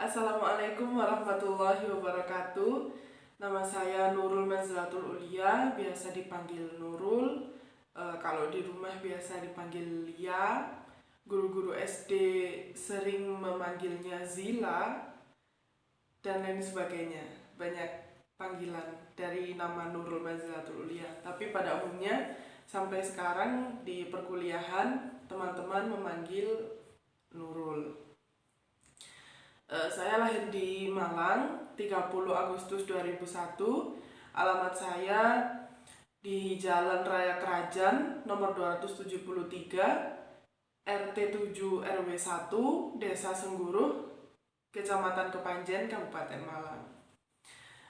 Assalamualaikum warahmatullahi wabarakatuh. Nama saya Nurul Manzilatul Ulia, biasa dipanggil Nurul. Kalau di rumah biasa dipanggil Lia. Guru-guru SD sering memanggilnya Zila dan lain sebagainya. Banyak panggilan dari nama Nurul Manzilatul Ulia. Tapi pada umumnya sampai sekarang di perkuliahan teman-teman memanggil Nurul. Saya lahir di Malang 30 Agustus 2001. Alamat saya di Jalan Raya Kerajaan nomor 273 RT 7 RW 1 Desa Sengguruh, Kecamatan Kepanjen, Kabupaten Malang.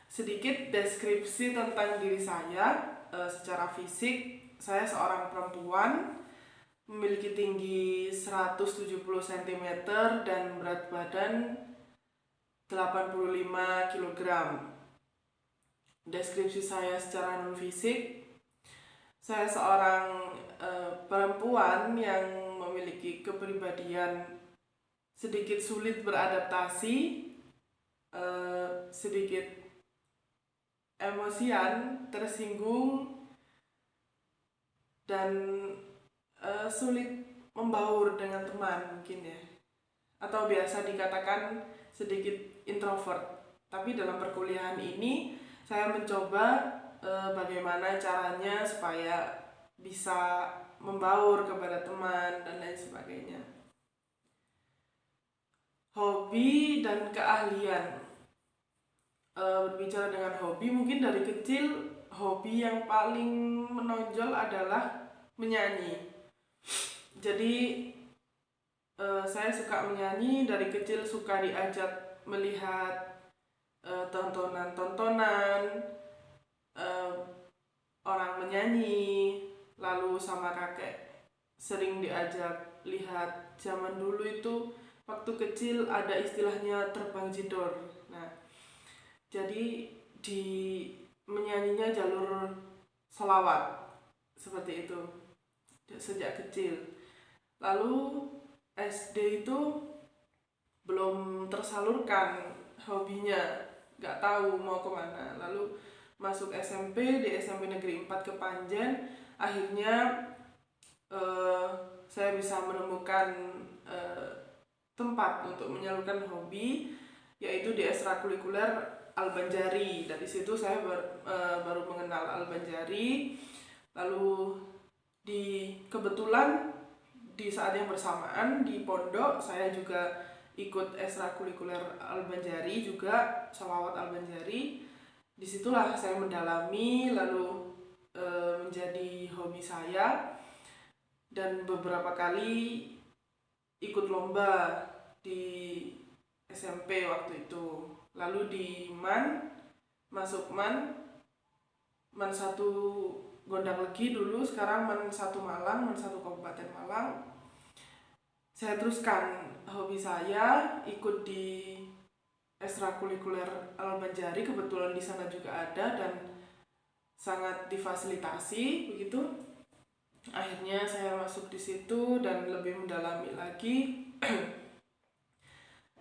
Sedikit deskripsi tentang diri saya. Secara fisik, saya seorang perempuan, memiliki tinggi 170 cm dan berat badan 85 kg. Deskripsi saya secara non fisik, saya seorang perempuan yang memiliki kepribadian sedikit sulit beradaptasi, sedikit emosian, tersinggung, dan sulit membaur dengan teman mungkin ya, atau biasa dikatakan sedikit introvert. Tapi dalam perkuliahan ini saya mencoba bagaimana caranya supaya bisa membaur kepada teman dan lain sebagainya. Hobi dan keahlian. Berbicara dengan hobi, mungkin dari kecil hobi yang paling menonjol adalah menyanyi. Jadi saya suka menyanyi dari kecil, suka diajak melihat tontonan-tontonan orang menyanyi, lalu sama kakek sering diajak lihat. Zaman dulu itu waktu kecil ada istilahnya terbang jidor. Nah, jadi di menyanyinya jalur sholawat seperti itu sejak kecil. Lalu SD itu belum tersalurkan hobinya, nggak tahu mau kemana. Lalu masuk SMP, di SMP Negeri 4 Kepanjen, akhirnya saya bisa menemukan tempat untuk menyalurkan hobi, yaitu di ekstrakurikuler Al-Banjari. Dari situ saya baru mengenal Al-Banjari. Lalu kebetulan di saat yang bersamaan di pondok saya juga ikut ekstrakurikuler Al-Banjari juga, sholawat Al-Banjari. Disitulah saya mendalami, lalu menjadi hobi saya, dan beberapa kali ikut lomba di SMP waktu itu. Lalu di masuk Man 1 Gondang Legi dulu, sekarang Man 1 Malang, Man 1 Kabupaten Malang. Saya teruskan hobi saya, ikut di ekstrakurikuler Al-Banjari, kebetulan di sana juga ada dan sangat difasilitasi begitu. Akhirnya saya masuk di situ dan lebih mendalami lagi.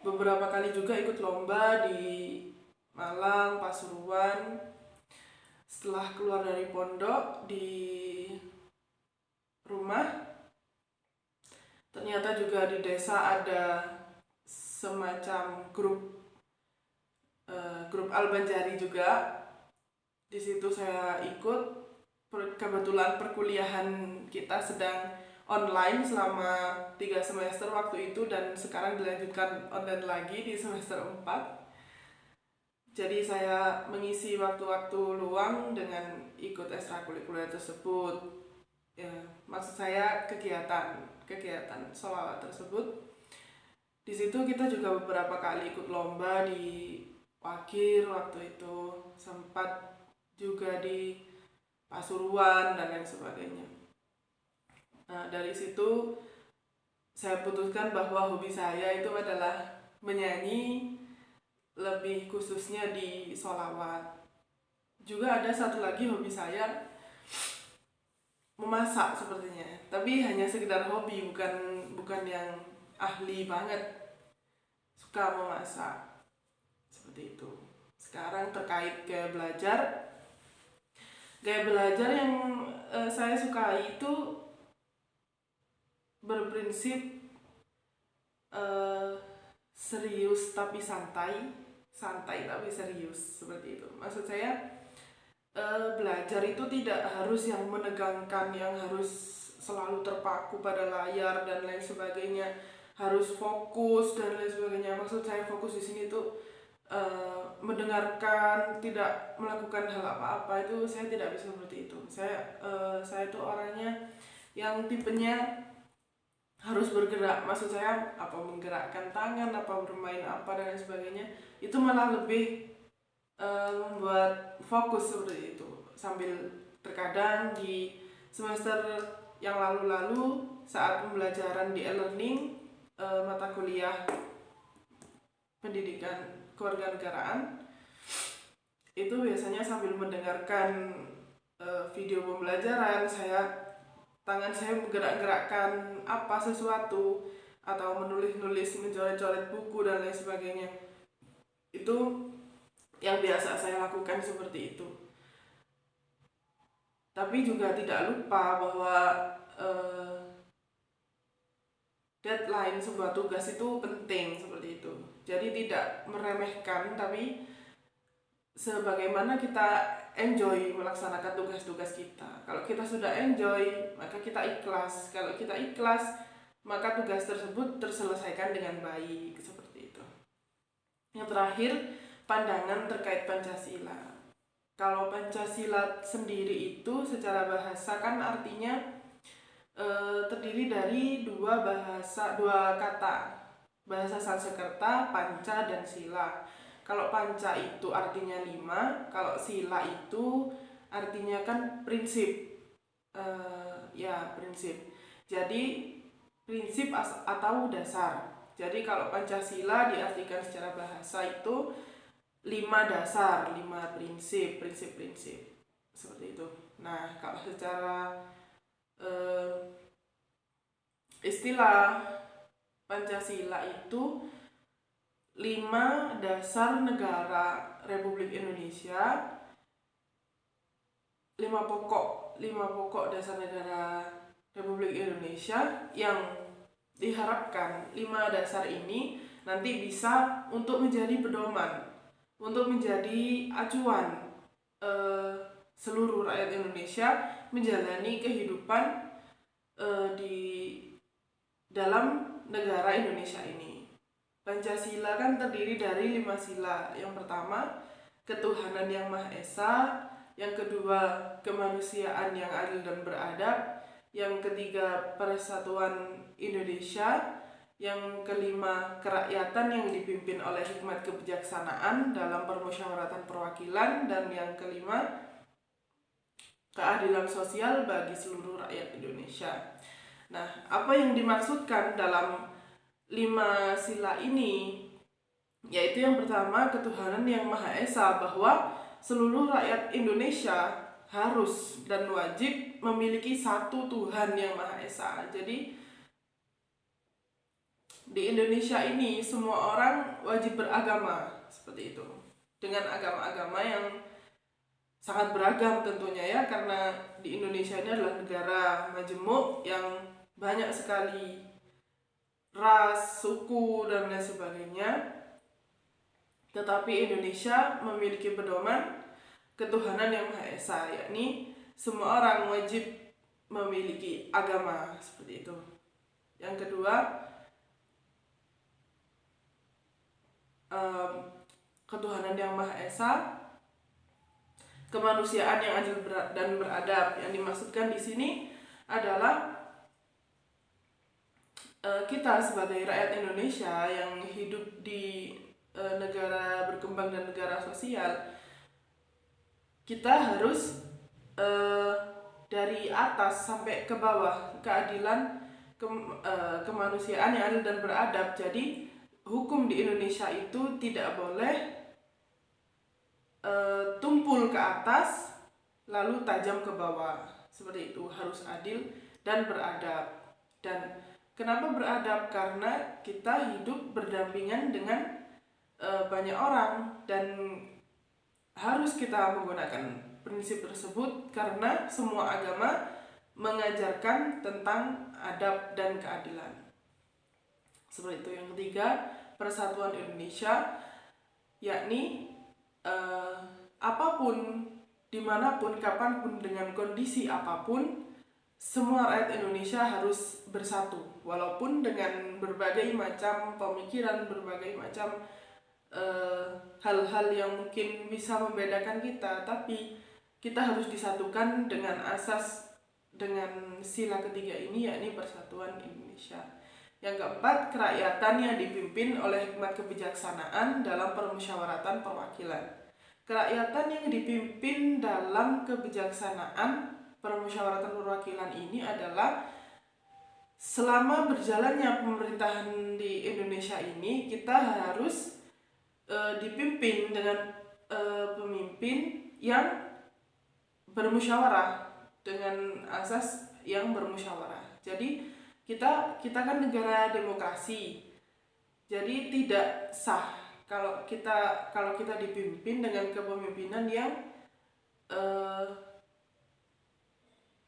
Beberapa kali juga ikut lomba di Malang, Pasuruan. Setelah keluar dari pondok, di rumah ternyata juga di desa ada semacam grup Al-Banjari juga. Di situ saya ikut. Kebetulan perkuliahan kita sedang online selama 3 semester waktu itu, dan sekarang dilanjutkan online lagi di semester 4. Jadi saya mengisi waktu-waktu luang dengan ikut ekstrakurikuler tersebut. Ya, maksud saya kegiatan sholawat tersebut. Di situ kita juga beberapa kali ikut lomba di Wakir waktu itu, sempat juga di Pasuruan dan lain sebagainya. Nah, dari situ saya putuskan bahwa hobi saya itu adalah menyanyi, lebih khususnya di sholawat. Juga ada satu lagi hobi saya, memasak sepertinya, tapi hanya sekedar hobi, bukan yang ahli banget. suka memasak seperti itu. Sekarang terkait gaya belajar yang saya sukai itu berprinsip serius tapi santai tapi serius, seperti itu. Maksud saya belajar itu tidak harus yang menegangkan, yang harus selalu terpaku pada layar dan lain sebagainya, harus fokus dan lain sebagainya. Maksud saya fokus di sini tuh mendengarkan, tidak melakukan hal apa-apa, itu saya tidak bisa seperti itu. Saya itu orangnya yang tipenya harus bergerak. Maksud saya apa menggerakkan tangan, apa bermain apa dan lain sebagainya, itu malah lebih membuat fokus seperti itu. Sambil terkadang di semester yang lalu-lalu saat pembelajaran di e-learning mata kuliah pendidikan kewarganegaraan, itu biasanya sambil mendengarkan video pembelajaran, tangan saya menggerak-gerakkan apa sesuatu, atau menulis-nulis, mencoret-coret buku dan lain sebagainya. Itu yang biasa saya lakukan seperti itu. Tapi juga tidak lupa bahwa deadline sebuah tugas itu penting, seperti itu. Jadi tidak meremehkan, tapi sebagaimana kita enjoy melaksanakan tugas-tugas kita. Kalau kita sudah enjoy, maka kita ikhlas. Kalau kita ikhlas, maka tugas tersebut terselesaikan dengan baik, seperti itu. Yang terakhir, pandangan terkait Pancasila. Kalau Pancasila sendiri itu secara bahasa kan artinya terdiri dari dua kata, bahasa Sanskerta, panca dan sila. Kalau panca itu artinya 5, kalau sila itu artinya kan prinsip, prinsip. Jadi prinsip atau dasar. Jadi kalau Pancasila diartikan secara bahasa itu 5 dasar, 5 prinsip, seperti itu. Nah, kalau secara istilah Pancasila itu 5 dasar negara Republik Indonesia, 5 pokok dasar negara Republik Indonesia, yang diharapkan 5 dasar ini nanti bisa untuk menjadi pedoman, untuk menjadi acuan seluruh rakyat Indonesia menjalani kehidupan di dalam negara Indonesia ini. Pancasila kan terdiri dari 5 sila. Yang pertama, ketuhanan yang Maha Esa. Yang kedua, kemanusiaan yang adil dan beradab. Yang ketiga, persatuan Indonesia. Yang kelima, kerakyatan yang dipimpin oleh hikmat kebijaksanaan dalam permusyawaratan perwakilan. Dan yang kelima, keadilan sosial bagi seluruh rakyat Indonesia. Nah, apa yang dimaksudkan dalam 5 sila ini? Yaitu yang pertama, ketuhanan yang Maha Esa, bahwa seluruh rakyat Indonesia harus dan wajib memiliki satu Tuhan yang Maha Esa. Jadi di Indonesia ini semua orang wajib beragama, seperti itu. Dengan agama-agama yang sangat beragam tentunya ya, karena di Indonesia ini adalah negara majemuk yang banyak sekali ras, suku, dan lain sebagainya. Tetapi Indonesia memiliki pedoman ketuhanan yang Maha Esa, yakni semua orang wajib memiliki agama, seperti itu. Yang kedua, ketuhanan yang Maha Esa, kemanusiaan yang adil dan beradab. Yang dimaksudkan di sini adalah kita sebagai rakyat Indonesia yang hidup di negara berkembang dan negara sosial, kita harus dari atas sampai ke bawah, keadilan, kemanusiaan yang adil dan beradab. Jadi hukum di Indonesia itu tidak boleh tumpul ke atas lalu tajam ke bawah, seperti itu. Harus adil dan beradab. Dan Kenapa beradab? Karena kita hidup berdampingan dengan banyak orang, dan harus kita menggunakan prinsip tersebut karena semua agama mengajarkan tentang adab dan keadilan. Seperti itu. Yang ketiga, persatuan Indonesia, yakni apapun, dimanapun, kapanpun, dengan kondisi apapun, semua rakyat Indonesia harus bersatu, walaupun dengan berbagai macam pemikiran, berbagai macam hal-hal yang mungkin bisa membedakan kita, tapi kita harus disatukan dengan asas, dengan sila ketiga ini, yakni persatuan Indonesia. Yang keempat, kerakyatan yang dipimpin oleh hikmat kebijaksanaan dalam permusyawaratan perwakilan. Kerakyatan yang dipimpin dalam kebijaksanaan permusyawaratan perwakilan ini adalah selama berjalannya pemerintahan di Indonesia ini, kita harus dipimpin dengan pemimpin yang bermusyawarah, dengan asas yang bermusyawarah. Jadi kita kan negara demokrasi, jadi tidak sah kalau kita dipimpin dengan kepemimpinan yang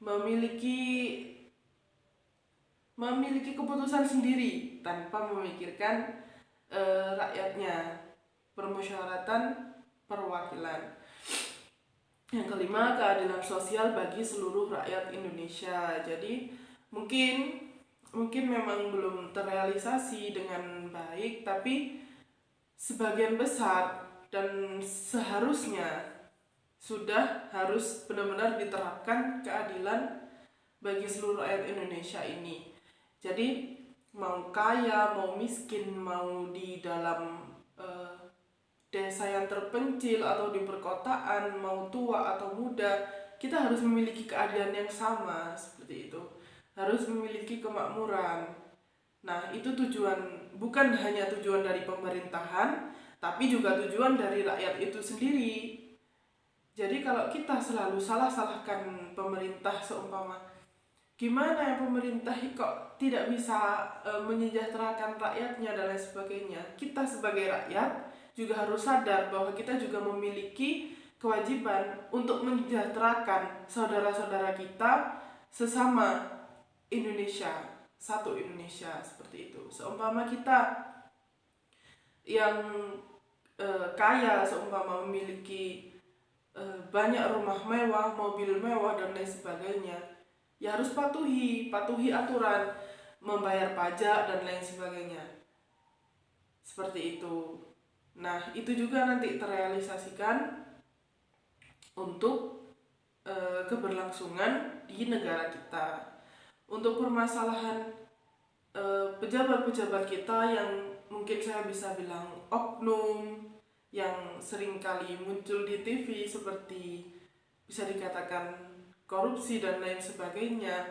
memiliki keputusan sendiri tanpa memikirkan rakyatnya. Permusyawaratan perwakilan. Yang kelima, keadilan sosial bagi seluruh rakyat Indonesia. Jadi mungkin memang belum terrealisasi dengan baik, tapi sebagian besar dan seharusnya sudah harus benar-benar diterapkan keadilan bagi seluruh rakyat Indonesia ini. Jadi mau kaya, mau miskin, mau di dalam desa yang terpencil atau di perkotaan, mau tua atau muda, kita harus memiliki keadilan yang sama, seperti itu. Harus memiliki kemakmuran. Nah, itu tujuan, bukan hanya tujuan dari pemerintahan, tapi juga tujuan dari rakyat itu sendiri. Jadi kalau kita selalu salah-salahkan pemerintah, seumpama gimana ya pemerintah kok tidak bisa menyejahterakan rakyatnya dan lain sebagainya, kita sebagai rakyat juga harus sadar bahwa kita juga memiliki kewajiban untuk menyejahterakan saudara-saudara kita sesama Indonesia, satu Indonesia, seperti itu. Seumpama kita yang kaya, seumpama memiliki banyak rumah mewah, mobil mewah dan lain sebagainya, ya harus patuhi aturan, membayar pajak dan lain sebagainya, seperti itu. Nah, itu juga nanti terrealisasikan untuk keberlangsungan di negara kita. Untuk permasalahan pejabat-pejabat kita yang mungkin saya bisa bilang oknum, yang seringkali muncul di TV seperti bisa dikatakan korupsi dan lain sebagainya,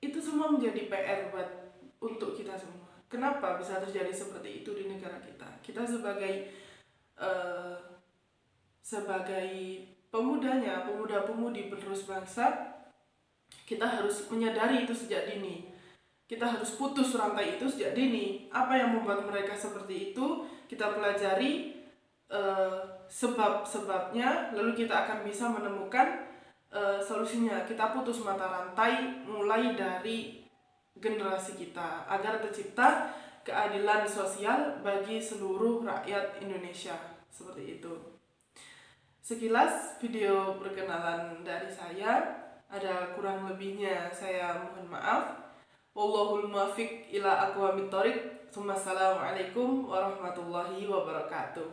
itu semua menjadi PR untuk kita semua. Kenapa bisa terjadi seperti itu di negara kita? Kita sebagai pemuda-pemudi penerus bangsa, kita harus menyadari itu sejak dini. Kita harus putus rantai itu sejak dini. Apa yang membuat mereka seperti itu, kita pelajari sebab-sebabnya, lalu kita akan bisa menemukan solusinya. Kita putus mata rantai mulai dari generasi kita, agar tercipta keadilan sosial bagi seluruh rakyat Indonesia, seperti itu. Sekilas video perkenalan dari saya, ada kurang lebihnya saya mohon maaf. Wallahul muwaffiq ila aqwamit thoriq. Wassalamualaikum warahmatullahi wabarakatuh.